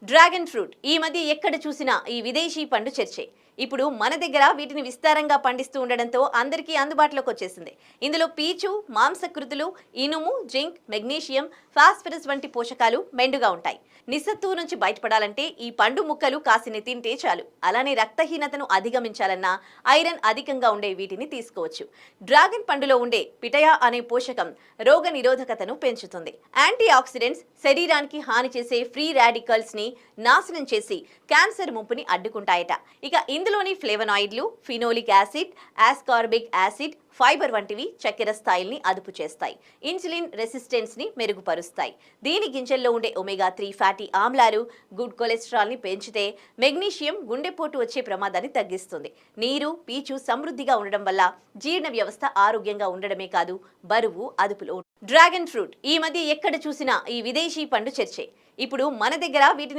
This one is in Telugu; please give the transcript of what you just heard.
డ్రాగన్ ఫ్రూట్ ఈ మధ్య ఎక్కడ చూసినా ఈ విదేశీ పండు చర్చే. ఇప్పుడు మన దగ్గర వీటిని విస్తారంగా పండిస్తూ ఉండడంతో అందరికీ అందుబాటులోకి వచ్చేసింది. ఇందులో పీచు, మాంసకృతులు, ఇనుము, జింక్, మెగ్నీషియం, ఫాస్ఫరస్ వంటి పోషకాలు మెండుగా ఉంటాయి. నిస్సత్తువు నుంచి బయటపడాలంటే ఈ పండు ముక్కలు కాసిని తింటే చాలు. అలానే రక్తహీనతను అధిగమించాలన్నా ఐరన్ అధికంగా ఉండే వీటిని తీసుకోవచ్చు. డ్రాగన్ పండులో ఉండే పిటయా అనే పోషకం రోగ నిరోధకతను పెంచుతుంది. యాంటీ ఆక్సిడెంట్స్ శరీరానికి హాని చేసే ఫ్రీ రాడికల్స్ ని నాశనం చేసి క్యాన్సర్ ముప్పుని అడ్డుకుంటాయట. ఇక ఇందులోని ఫ్లేవనాయిడ్లు, phenolic acid, ascorbic acid, fibre వంటివి చక్కెర స్థాయిల్ని అదుపు చేస్తాయి. ఇన్సులిన్ రెసిస్టెన్స్ ని మెరుగుపరుస్తాయి. దీని గింజల్లో ఉండే ఒమేగా 3 ఫ్యాటీ ఆమ్లాలు గుడ్ కొలెస్ట్రాల్ ని పెంచితే మెగ్నీషియం గుండెపోటు వచ్చే ప్రమాదాన్ని తగ్గిస్తుంది. నీరు, పీచు సమృద్ధిగా ఉండడం వల్ల జీర్ణ వ్యవస్థ ఆరోగ్యంగా ఉండడమే కాదు, బరువు అదుపులో. డ్రాగన్ ఫ్రూట్ ఈ మధ్య ఎక్కడ చూసినా ఈ విదేశీ పండు చర్చే. ఇప్పుడు మన దగ్గర వీటిని